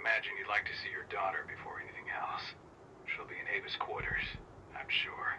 imagine you'd like to see your daughter before anything else. She'll be in Ava's quarters, I'm sure.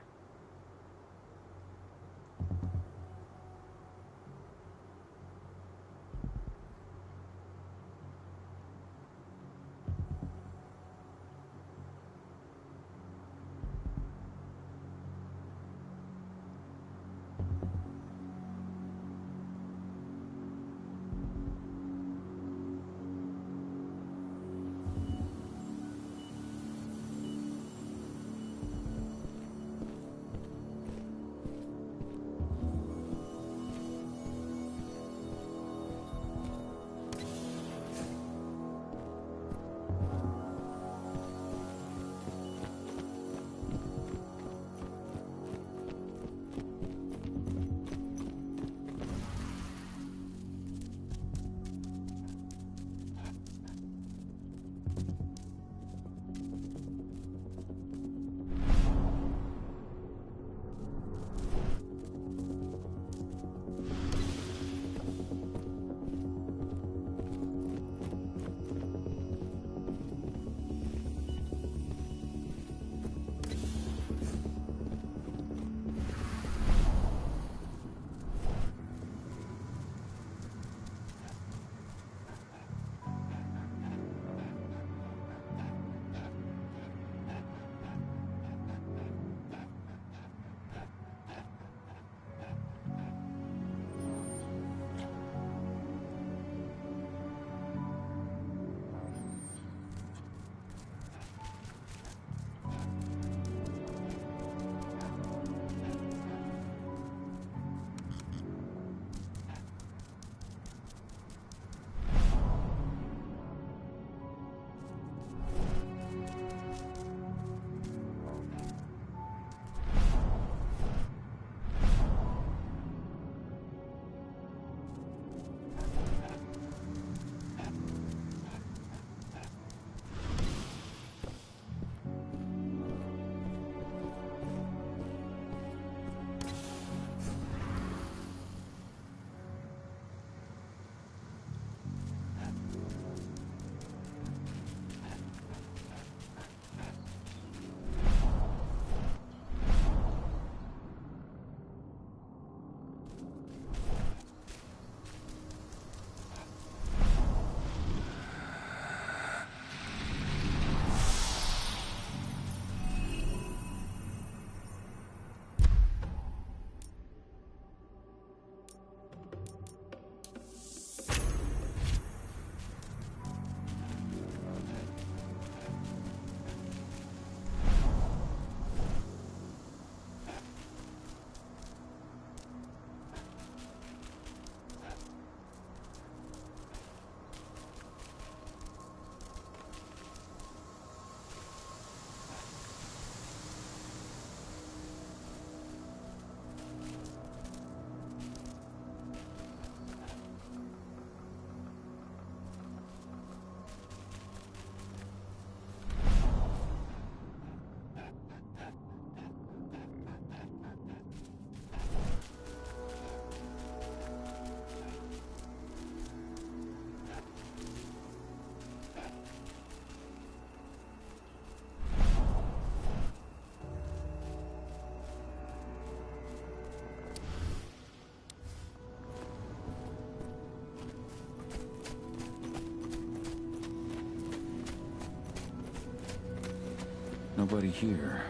Nobody here,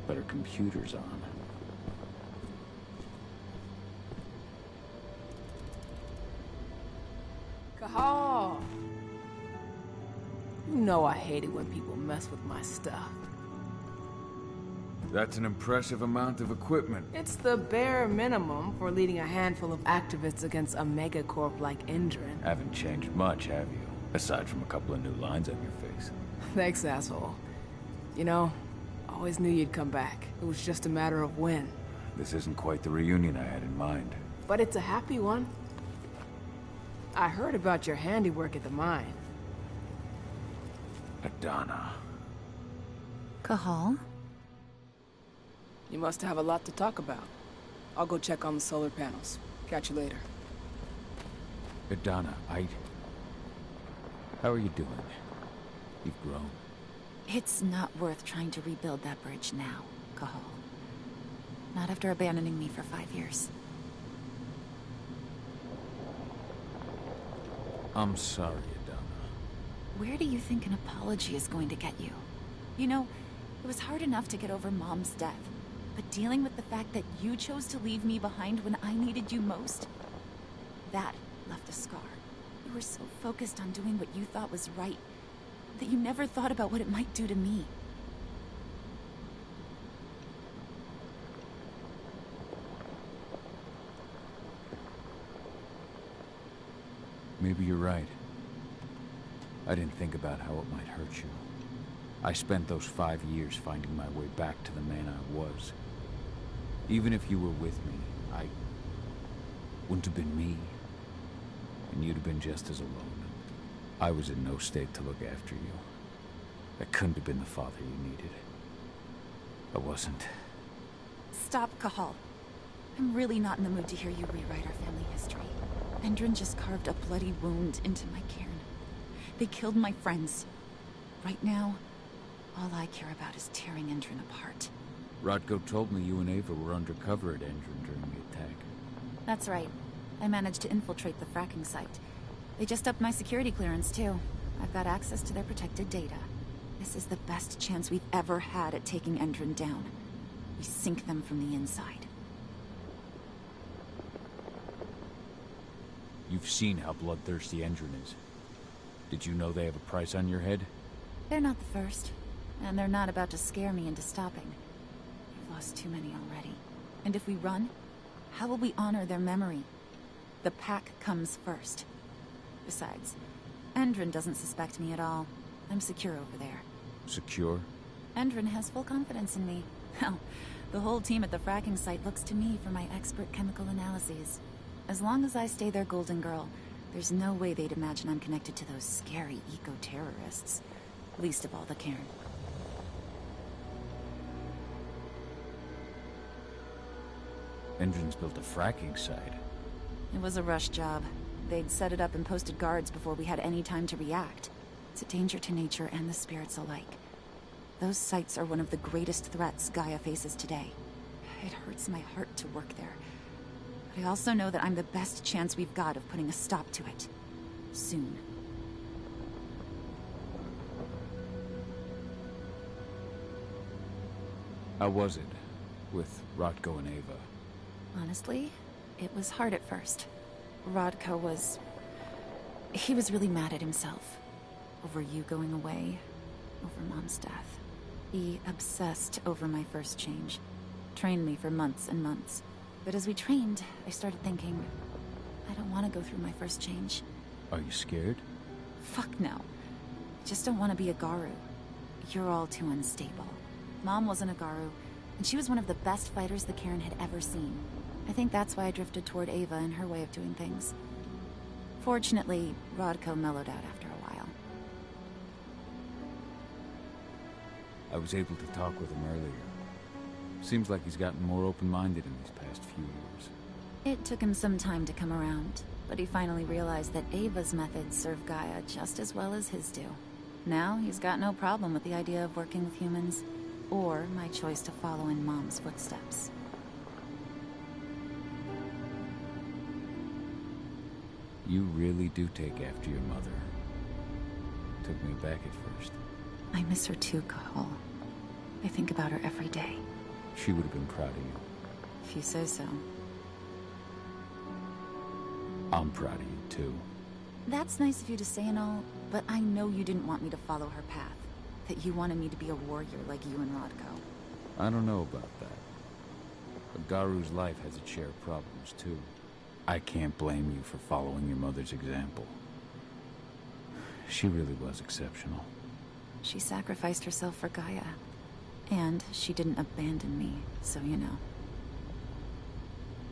but her computer's on. Cahal! You know I hate it when people mess with my stuff. That's an impressive amount of equipment. It's the bare minimum for leading a handful of activists against a megacorp like Indran. Haven't changed much, have you? Aside from a couple of new lines on your face. Thanks, asshole. You know, I always knew you'd come back. It was just a matter of when. This isn't quite the reunion I had in mind. But it's a happy one. I heard about your handiwork at the mine. Adana. Cahal? You must have a lot to talk about. I'll go check on the solar panels. Catch you later. Adana, how are you doing? You've grown. It's not worth trying to rebuild that bridge now, Cahal. Not after abandoning me for 5 years. I'm sorry, Adana. Where do you think an apology is going to get you? You know, it was hard enough to get over Mom's death, but dealing with the fact that you chose to leave me behind when I needed you most, that left a scar. You were so focused on doing what you thought was right, that you never thought about what it might do to me. Maybe you're right. I didn't think about how it might hurt you. I spent those 5 years finding my way back to the man I was. Even if you were with me, I wouldn't have been me. And you'd have been just as alone. I was in no state to look after you. I couldn't have been the father you needed. I wasn't. Stop, Cahal. I'm really not in the mood to hear you rewrite our family history. Endron just carved a bloody wound into my cairn. They killed my friends. Right now, all I care about is tearing Endron apart. Rodko told me you and Ava were undercover at Endron during the attack. That's right. I managed to infiltrate the fracking site. They just upped my security clearance, too. I've got access to their protected data. This is the best chance we've ever had at taking Endron down. We sink them from the inside. You've seen how bloodthirsty Endron is. Did you know they have a price on your head? They're not the first. And they're not about to scare me into stopping. We've lost too many already. And if we run, how will we honor their memory? The pack comes first. Besides, Endron doesn't suspect me at all. I'm secure over there. Secure? Endron has full confidence in me. Hell, the whole team at the fracking site looks to me for my expert chemical analyses. As long as I stay their golden girl, there's no way they'd imagine I'm connected to those scary eco-terrorists. Least of all the Cairn. Endron's built a fracking site. It was a rush job. They'd set it up and posted guards before we had any time to react. It's a danger to nature and the spirits alike. Those sites are one of the greatest threats Gaia faces today. It hurts my heart to work there. But I also know that I'm the best chance we've got of putting a stop to it. Soon. How was it with Rodko and Ava? Honestly, it was hard at first. Rodko was... he was really mad at himself. Over you going away. Over Mom's death. He obsessed over my first change. Trained me for months and months. But as we trained, I started thinking, I don't want to go through my first change. Are you scared? Fuck no. I just don't want to be a Garu. You're all too unstable. Mom wasn't a Garu, and she was one of the best fighters the Cairn had ever seen. I think that's why I drifted toward Ava and her way of doing things. Fortunately, Rodko mellowed out after a while. I was able to talk with him earlier. Seems like he's gotten more open-minded in these past few years. It took him some time to come around, but he finally realized that Ava's methods serve Gaia just as well as his do. Now he's got no problem with the idea of working with humans, or my choice to follow in Mom's footsteps. You really do take after your mother. Took me back at first. I miss her too, Cahal. I think about her every day. She would have been proud of you. If you say so. I'm proud of you, too. That's nice of you to say and all, but I know you didn't want me to follow her path. That you wanted me to be a warrior like you and Rodko. I don't know about that. A Garu's life has its share of problems, too. I can't blame you for following your mother's example. She really was exceptional. She sacrificed herself for Gaia. And she didn't abandon me, so you know.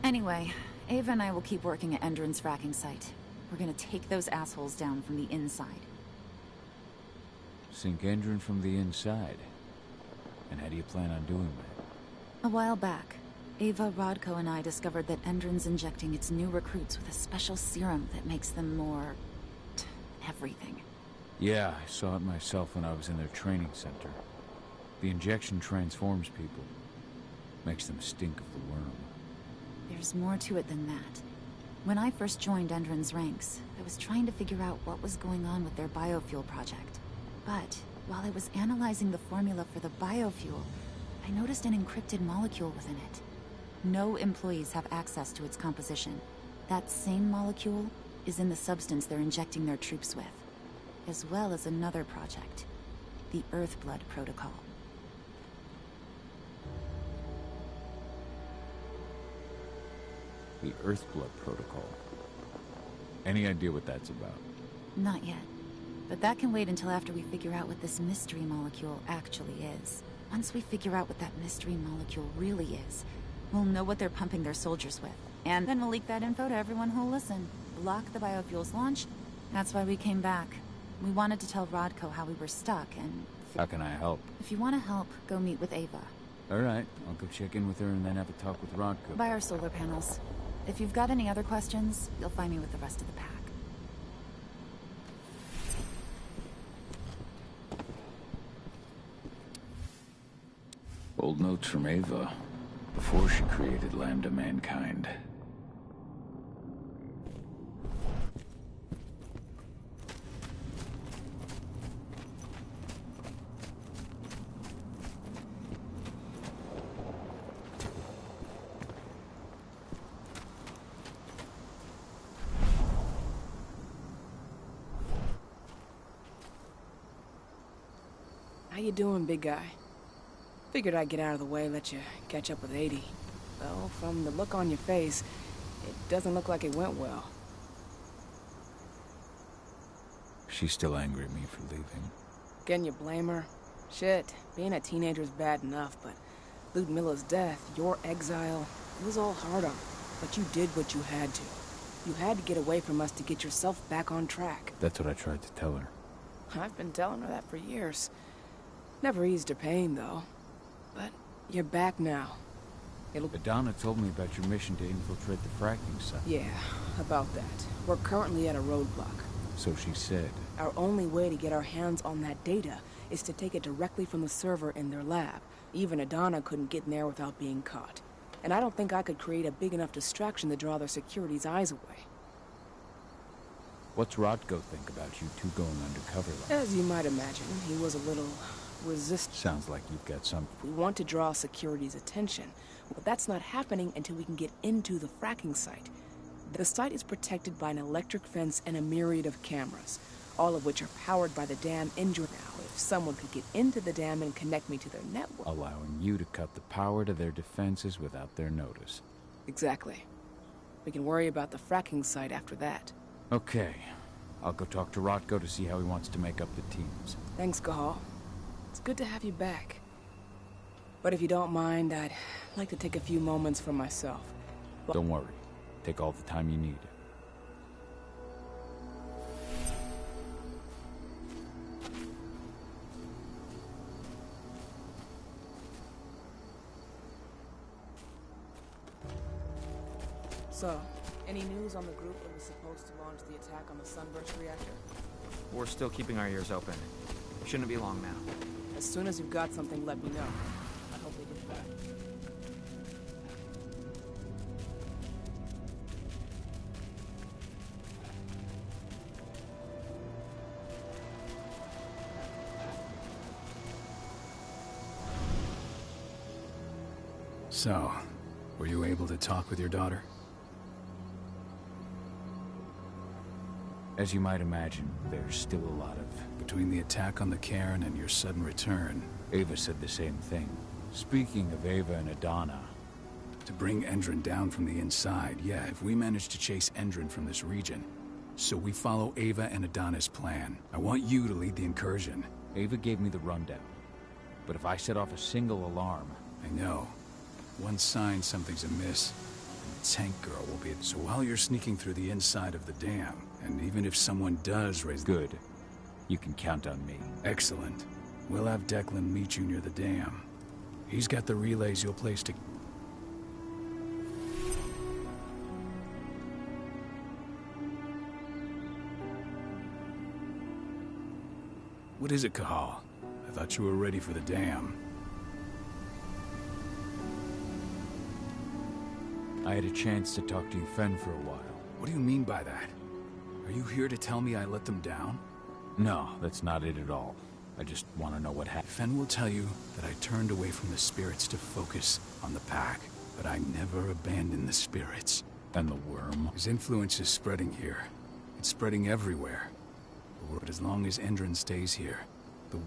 Anyway, Ava and I will keep working at Endron's fracking site. We're gonna take those assholes down from the inside. Sink Endron from the inside. And how do you plan on doing that? A while back, Ava, Rodko, and I discovered that Endron's injecting its new recruits with a special serum that makes them more... everything. Yeah, I saw it myself when I was in their training center. The injection transforms people. Makes them stink of the worm. There's more to it than that. When I first joined Endron's ranks, I was trying to figure out what was going on with their biofuel project. But while I was analyzing the formula for the biofuel, I noticed an encrypted molecule within it. No employees have access to its composition. That same molecule is in the substance they're injecting their troops with, as well as another project, the Earthblood Protocol. The Earthblood Protocol. Any idea what that's about? Not yet. But that can wait until after we figure out what this mystery molecule actually is. Once we figure out what that mystery molecule really is, we'll know what they're pumping their soldiers with. And then we'll leak that info to everyone who'll listen. Block the biofuel's launch. That's why we came back. We wanted to tell Rodko how we were stuck and... How can I help? If you want to help, go meet with Ava. Alright, I'll go check in with her and then have a talk with Rodko. By our solar panels. If you've got any other questions, you'll find me with the rest of the pack. Old notes from Ava, before she created Lambda Mankind. How you doing, big guy? Figured I'd get out of the way, let you catch up with 80. Though, from the look on your face, it doesn't look like it went well. She's still angry at me for leaving. Can you blame her? Shit, being a teenager's bad enough, but Ludmilla's death, your exile, it was all hard on her. But you did what you had to. You had to get away from us to get yourself back on track. That's what I tried to tell her. I've been telling her that for years. Never eased her pain, though. But you're back now. Adana told me about your mission to infiltrate the fracking site. Yeah, about that. We're currently at a roadblock. So she said. Our only way to get our hands on that data is to take it directly from the server in their lab. Even Adana couldn't get in there without being caught. And I don't think I could create a big enough distraction to draw their security's eyes away. What's Rodko think about you two going undercover like that? As you might imagine, he was a little resistant. Sounds like you've got some... We want to draw security's attention, but that's not happening until we can get into the fracking site. The site is protected by an electric fence and a myriad of cameras, all of which are powered by the dam injured now. If someone could get into the dam and connect me to their network... Allowing you to cut the power to their defenses without their notice. Exactly. We can worry about the fracking site after that. Okay. I'll go talk to Rodko to see how he wants to make up the teams. Thanks, Cahal. It's good to have you back. But if you don't mind, I'd like to take a few moments for myself. Don't worry. Take all the time you need. So, any news on the group that was supposed to launch the attack on the Sunburst reactor? We're still keeping our ears open. Shouldn't be long now. As soon as you've got something, let me know. I hope they get back. So, were you able to talk with your daughter? As you might imagine, there's still a lot of... Between the attack on the cairn and your sudden return... Ava said the same thing. Speaking of Ava and Adana... To bring Endron down from the inside, yeah, if we manage to chase Endron from this region. So we follow Ava and Adana's plan. I want you to lead the incursion. Ava gave me the rundown. But if I set off a single alarm... I know. One sign something's amiss, and the tank girl will be... So while you're sneaking through the inside of the dam, and even if someone does raise... Good. You can count on me. Excellent. We'll have Declan meet you near the dam. He's got the relays you'll place to... What is it, Cahal? I thought you were ready for the dam. I had a chance to talk to Fen for a while. What do you mean by that? Are you here to tell me I let them down? No, that's not it at all. I just want to know what happened. Fen will tell you that I turned away from the spirits to focus on the pack, but I never abandoned the spirits. And the worm? His influence is spreading here. It's spreading everywhere. But as long as Endron stays here, the...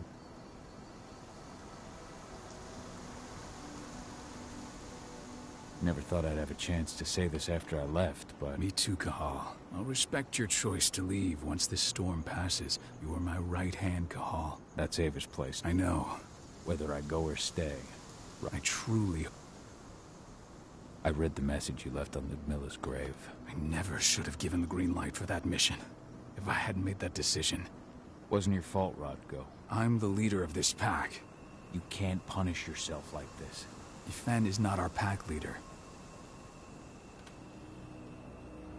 Never thought I'd have a chance to say this after I left, but... Me too, Cahal. I'll respect your choice to leave once this storm passes. You are my right hand, Cahal. That's Ava's place. I know. Whether I go or stay. I truly... I read the message you left on Ludmilla's grave. I never should have given the green light for that mission. If I hadn't made that decision... Wasn't your fault, Rodko. I'm the leader of this pack. You can't punish yourself like this. Fen is not our pack leader.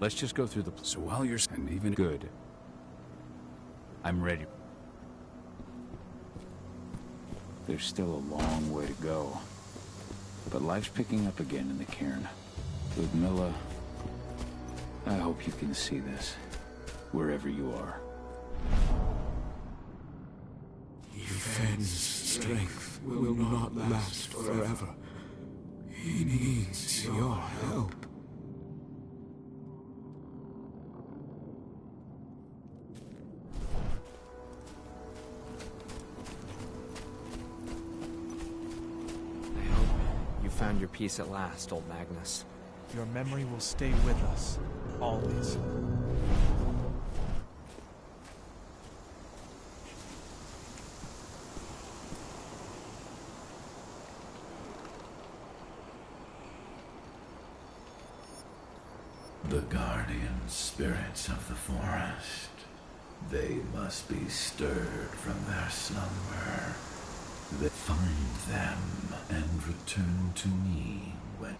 Let's just go through the... So while you're... And even... Good. I'm ready. There's still a long way to go. But life's picking up again in the cairn. Ludmilla, I hope you can see this, wherever you are. Fen's strength will not last forever. He needs your help. I hope you found your peace at last, old Magnus. Your memory will stay with us, always. The guardian spirits of the forest. They must be stirred from their slumber. They find them and return to me when...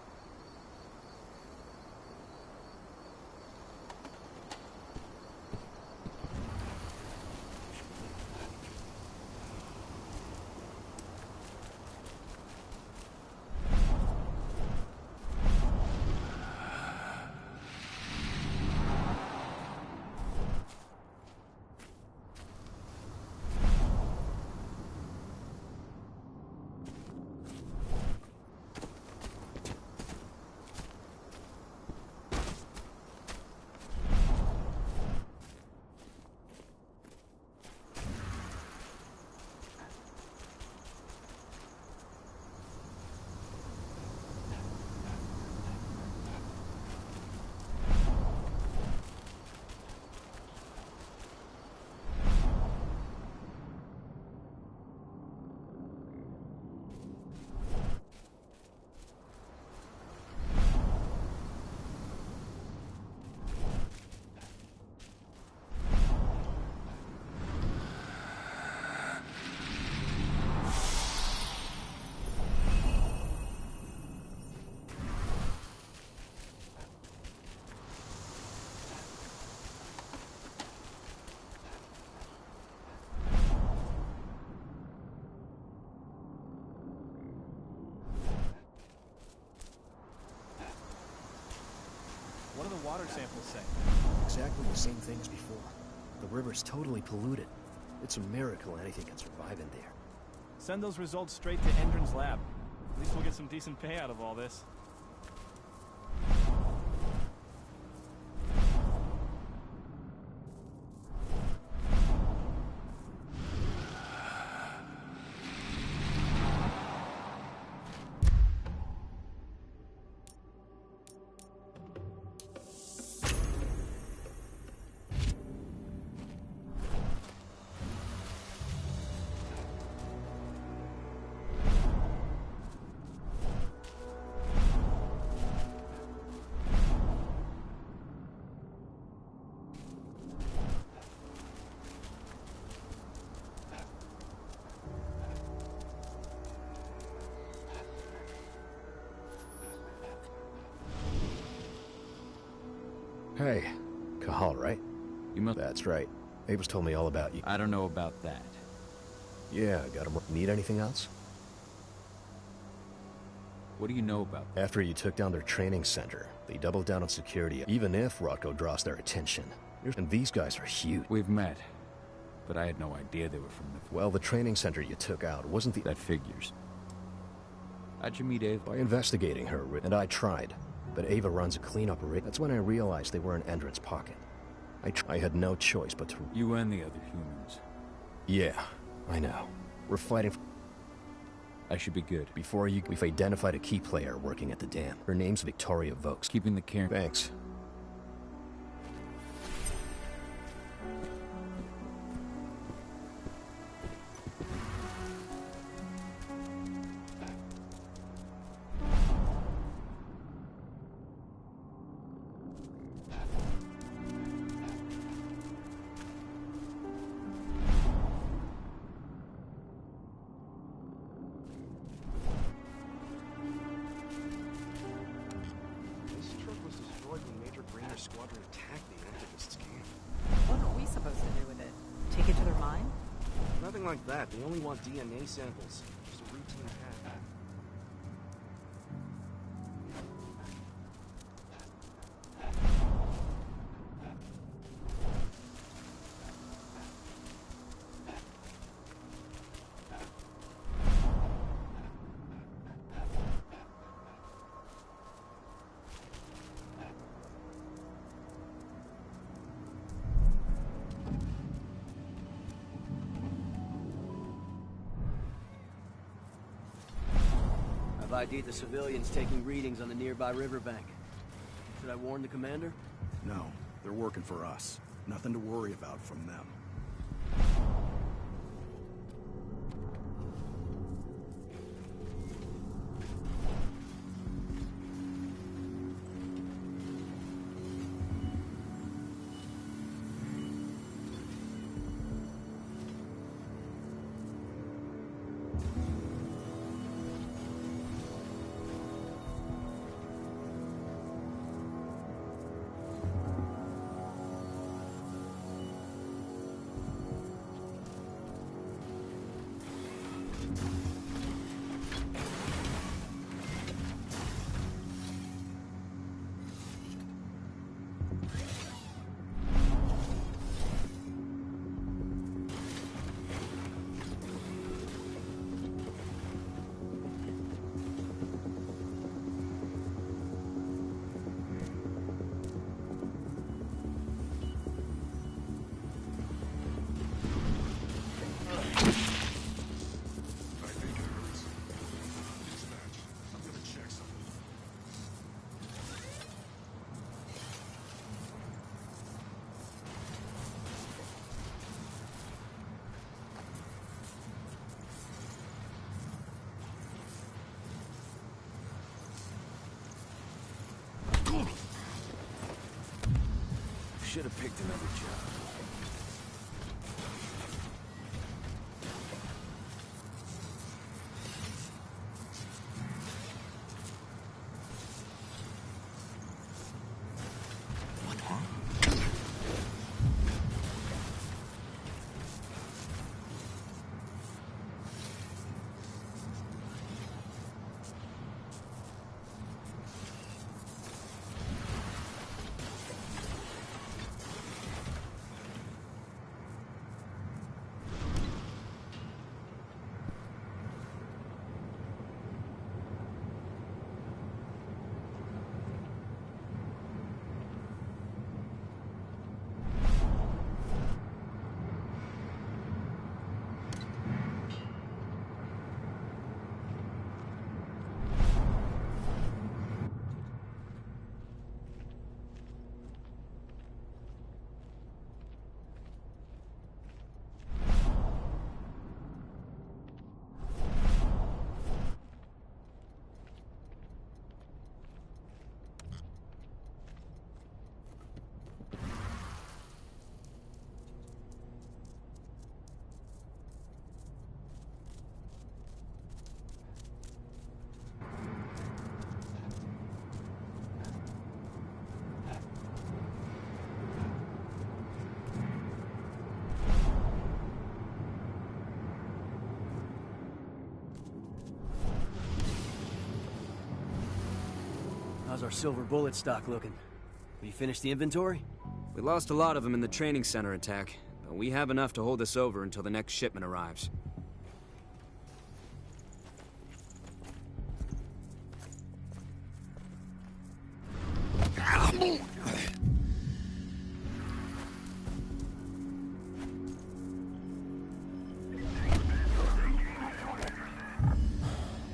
What do the water samples say? Exactly the same things before. The river's totally polluted. It's a miracle anything can survive in there. Send those results straight to Endron's lab. At least we'll get some decent pay out of all this. Hey, Cahal, right? You must... That's right. Ava's told me all about you. I don't know about that. Yeah, got him. Need anything else? What do you know about that? After you took down their training center, they doubled down on security, even if Rodko draws their attention. And these guys are huge. We've met, but I had no idea they were from the... Well, the training center you took out wasn't the... That figures. How'd you meet Ava? By investigating her, and I tried. But Ava runs a clean operation. That's when I realized they were in Endron's pocket. I had no choice but to... You and the other humans. Yeah, I know. We're fighting for... I should be good. Before you... We've identified a key player working at the dam. Her name's Victoria Vokes. Keeping the care... Thanks. Squadron attacked the activists' camp. What are we supposed to do with it? Take it to their mine? Nothing like that. They only want DNA samples. Just a routine hack. I've ID'd the civilians taking readings on the nearby riverbank. Should I warn the commander? No, they're working for us. Nothing to worry about from them. Should have picked another job. How's our silver bullet stock looking? We finished the inventory? We lost a lot of them in the training center attack, but we have enough to hold us over until the next shipment arrives.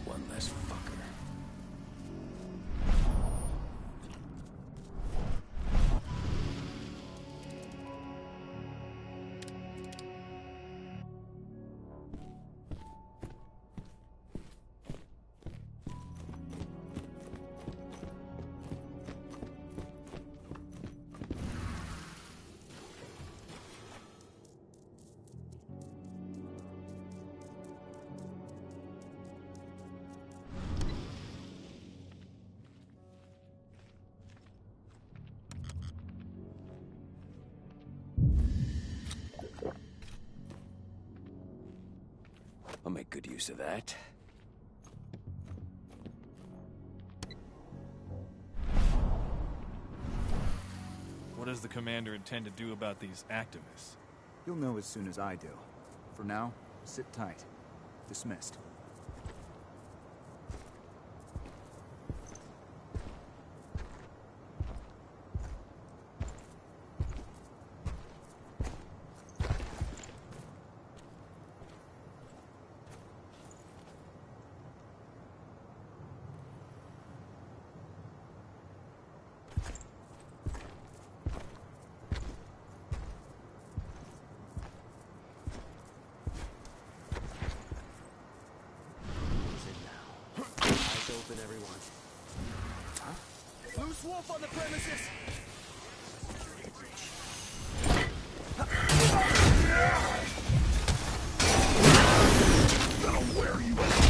One less fucker. I'll make good use of that. What does the commander intend to do about these activists? You'll know as soon as I do. For now, sit tight. Dismissed. Open, everyone. Huh? Loose wolf on the premises! That'll wear you out.